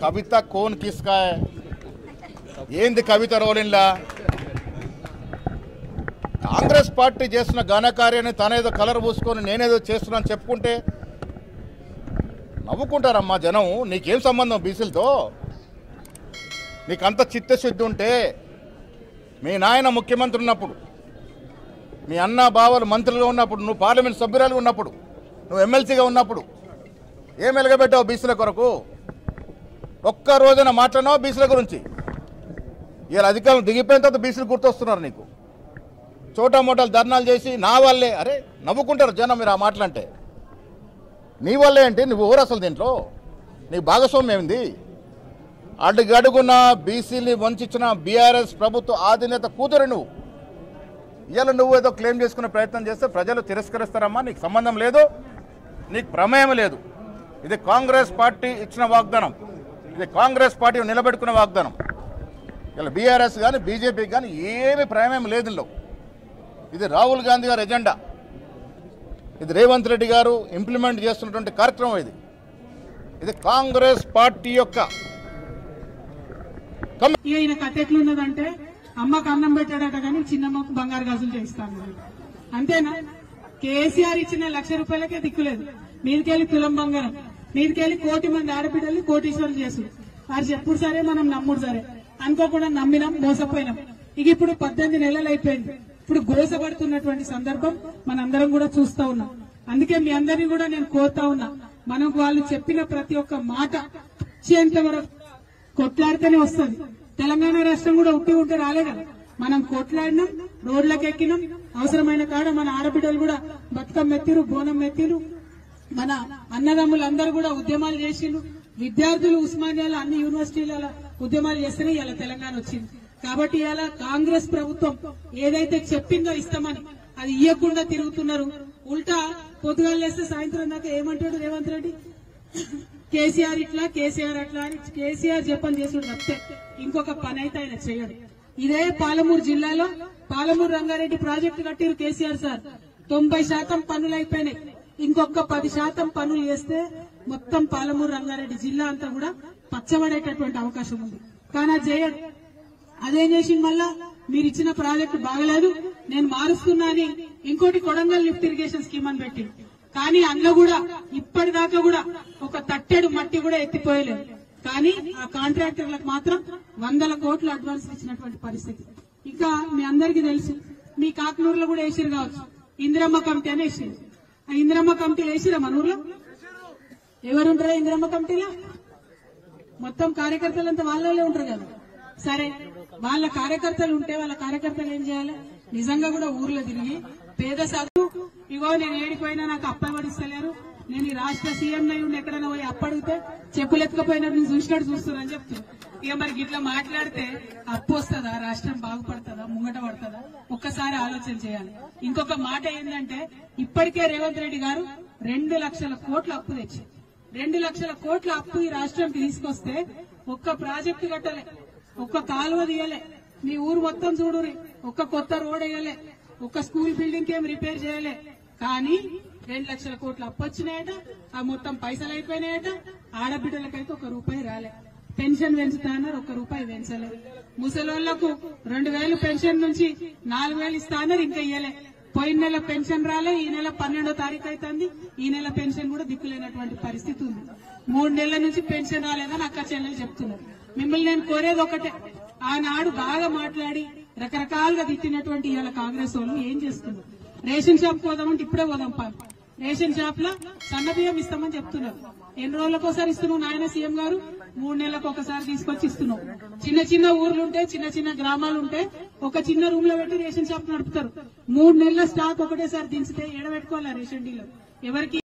कविता कौन किसका है ఏంది కవిత రోలిన్లా కాంగ్రెస్ పార్టీ చేస్తున్న ఘనకార్యాన్ని తనేదో కలర్ పూసుకొని నేనేదో చేస్తున్నాను చెప్పుకుంటే నవ్వుకుంటారమ్మా జనం. నీకేం సంబంధం బీసీలతో? నీకంత చిత్తశుద్ధి ఉంటే మీ నాయన ముఖ్యమంత్రి ఉన్నప్పుడు, మీ అన్న బావలు మంత్రులుగా ఉన్నప్పుడు, నువ్వు పార్లమెంట్ సభ్యురాలుగా ఉన్నప్పుడు, నువ్వు ఎమ్మెల్సీగా ఉన్నప్పుడు ఏం వెలగబెట్టావు బీసీల కొరకు? ఒక్క రోజున మాట్లాడినావు బీసీల గురించి? ఇలా అధికారులు దిగిపోయిన తర్వాత బీసీలు గుర్తొస్తున్నారు నీకు. చోటా మోటాలు ధర్నాలు చేసి నా వల్లే, అరే నవ్వుకుంటారు జనం మీరు ఆ మాటలంటే. నీ వల్లే అంటే నువ్వు ఊరు అసలు దీంట్లో నీ భాగస్వామ్యం ఏంది? అడుగడుగున బీసీని వంచిన బీఆర్ఎస్ ప్రభుత్వ అధినేత కూతురు నువ్వు. ఇవాళ నువ్వు ఏదో క్లెయిమ్ చేసుకునే ప్రయత్నం చేస్తే ప్రజలు తిరస్కరిస్తారమ్మా. నీకు సంబంధం లేదు, నీకు ప్రమేయం లేదు. ఇది కాంగ్రెస్ పార్టీ ఇచ్చిన వాగ్దానం, ఇది కాంగ్రెస్ పార్టీ నిలబెట్టుకున్న వాగ్దానం. ఇలా బీఆర్ఎస్ కానీ బీజేపీకి కానీ ఏమి ప్రమేయం లేదు ఇందులో. ఇది రాహుల్ గాంధీ గారి ఎజెండా, ఇది రేవంత్ రెడ్డి గారు ఇంప్లిమెంట్ చేస్తున్నటువంటి కార్యక్రమం. ఇది కాంగ్రెస్ పార్టీ యొక్క ఈయన కథ ఎట్లున్నదంటే అమ్మకు అన్నం పెట్టాడట కానీ చిన్నమ్మకు బంగారు గాజులు చేయిస్తాను అంతేనా? కేసీఆర్ ఇచ్చిన 1,00,000 రూపాయలకే దిక్కులేదు. మీదికెళ్ళి తులం బంగారం, మీదికెళ్ళి 1 కోటి మంది ఆడపిల్లల్ని కోటీశ్వరులు చేసుడు. వారు చెప్పుడు సరే, మనం నమ్ముడు సరే అనుకోకుండా నమ్మినాం, మోసపోయినాం. ఇక ఇప్పుడు 18 నెలలు అయిపోయింది. ఇప్పుడు గోసపడుతున్నటువంటి సందర్భం మనందరం కూడా చూస్తా ఉన్నాం. అందుకే మీ అందరినీ కూడా నేను కోరుతా ఉన్నా, మనకు వాళ్ళు చెప్పిన ప్రతి ఒక్క మాట వచ్చేంత వరకు కొట్లాడితేనే వస్తుంది. తెలంగాణ రాష్ట్రం కూడా ఉట్టి ఉంటే రాలే కదా. మనం కొట్లాడినాం, రోడ్లకు ఎక్కినాం, అవసరమైన కాడ మన ఆడబిడ్డలు కూడా బతుకమ్మ ఎత్తిరు, బోనం ఎత్తిరు, మన అన్నదమ్ములందరూ కూడా ఉద్యమాలు చేసిండ్రు. విద్యార్థులు ఉస్మానియాలో అన్ని యూనివర్సిటీల ఉద్యమాలు చేస్తేనే ఇలా తెలంగాణ వచ్చింది. కాబట్టి ఇలా కాంగ్రెస్ ప్రభుత్వం ఏదైతే చెప్పిందో ఇస్తామని అది ఇవ్వకుండా తిరుగుతున్నారు. ఉల్టా పొద్దుగాలు లేస్తే సాయంత్రం దాకా ఏమంటాడు రేవంత్ రెడ్డి, కేసీఆర్ ఇట్లా కేసీఆర్ అట్లా అని కేసీఆర్ చెప్పని చేసుడు తప్పితే ఇంకొక పని అయితే ఆయన చేయడు. ఇదే పాలమూరు జిల్లాలో పాలమూరు రంగారెడ్డి ప్రాజెక్టు కట్టిరు కేసీఆర్ సార్. 90% పనులు అయిపోయినాయి. ఇంకొక 10% పనులు చేస్తే మొత్తం పాలమూరు రంగారెడ్డి జిల్లా అంతా కూడా పచ్చబడేటటువంటి అవకాశం ఉంది. కానీ అది చేయడు. అదేం చేసింది, మళ్ళా మీరు ఇచ్చిన ప్రాజెక్టు బాగలేదు నేను మారుస్తున్నా అని ఇంకోటి కొడంగల్ లిఫ్ట్ ఇరిగేషన్ స్కీమ్ అని పెట్టి, కానీ అందులో కూడా ఇప్పటిదాకా కూడా ఒక తట్టెడు మట్టి కూడా ఎత్తిపోయలేదు. కానీ ఆ కాంట్రాక్టర్లకు మాత్రం 100 కోట్లు అడ్వాన్స్ ఇచ్చినటువంటి పరిస్థితి. ఇంకా మీ అందరికీ తెలుసు, మీ కాకనూరులో కూడా వేసిరు కావచ్చు, ఇందిరమ్మ కమిటీ అని వేసిరు. ఆ ఇందిరమ్మ కమిటీలు వేసిరా మన ఊర్లో? ఎవరుంటారా ఇందిరమ్మ కమిటీలో? మొత్తం కార్యకర్తలంతా వాళ్ళే ఉంటారు కదా. సరే, వాళ్ళ కార్యకర్తలు ఉంటే వాళ్ళ కార్యకర్తలు ఏం చేయాలి? నిజంగా కూడా ఊర్లో తిరిగి పేద సాధు, ఇగో నేను ఏడిపోయినా నాకు అప్పడిస్తలేరు, నేను ఈ రాష్ట్ర సీఎం అయి ఉండి ఎక్కడైనా పోయి అప్పడిగితే చెప్పులు ఎత్తుకపోయినా నేను చూసినట్టు చూస్తున్నాను చెప్తాను. ఇక మరి ఇట్లా మాట్లాడితే అప్పు వస్తుందా, రాష్ట్రం బాగుపడుతుందా, ముంగట పడుతుందా? ఒక్కసారి ఆలోచన చేయాలి. ఇంకొక మాట ఏంటంటే, ఇప్పటికే రేవంత్ రెడ్డి గారు 2 లక్షల కోట్ల అప్పు తెచ్చి 2 లక్షల కోట్ల అప్పు ఈ రాష్ట్రానికి తీసుకొస్తే ఒక్క ప్రాజెక్టు కట్టలే, ఒక్క కాలువ తీయలే, మీ ఊరు మొత్తం చూడురి, ఒక్క కొత్త రోడ్ వేయలే, ఒక్క స్కూల్ బిల్డింగ్ ఏం రిపేర్ చేయలే. కానీ 2 లక్షల కోట్ల అప్పు వచ్చినాయట, ఆ మొత్తం పైసలు అయిపోయినాయట. ఆడబిడ్డలకైతే 1 రూపాయి రాలే. పెన్షన్ పెంచుతాన్నారు, 1 రూపాయి పెంచలే. ముసలోళ్లకు 2,000 పెన్షన్ నుంచి 4,000 ఇస్తాన్నారు, ఇంకా ఇయ్యలే. పోయిన నెల పెన్షన్ రాలే, ఈ నెల 12వ తారీఖు అవుతుంది, ఈ నెల పెన్షన్ కూడా దిక్కులేనటువంటి పరిస్థితి ఉంది. 3 నెలల నుంచి పెన్షన్ రాలేదని అక్క చెల్లెలు చెప్తున్నారు. మిమ్మల్ని నేను కోరేది ఒకటే, ఆనాడు బాగా మాట్లాడి రకరకాలుగా తిట్టినటువంటి ఇవాళ కాంగ్రెస్ వాళ్ళు ఏం చేస్తున్నారు? రేషన్ షాప్ పోదామంటే ఇప్పుడే పోదాం పాలు. రేషన్ షాప్ లో సన్న బియ్యం ఇస్తామని చెప్తున్నారు. ఎన్ని రోజులకోసారి ఇస్తున్నావు నాయన సీఎం గారు? 3 నెలలకు ఒకసారి తీసుకొచ్చి ఇస్తున్నావు. చిన్న చిన్న ఊర్లుంటే, చిన్న చిన్న గ్రామాలుంటే ఒక చిన్న రూమ్ లో పెట్టి రేషన్ షాప్ నడుపుతారు. 3 నెలల స్టాక్ ఒకటేసారి దించితే ఏడబెట్టుకోవాలి రేషన్ డీలర్ ఎవరికి?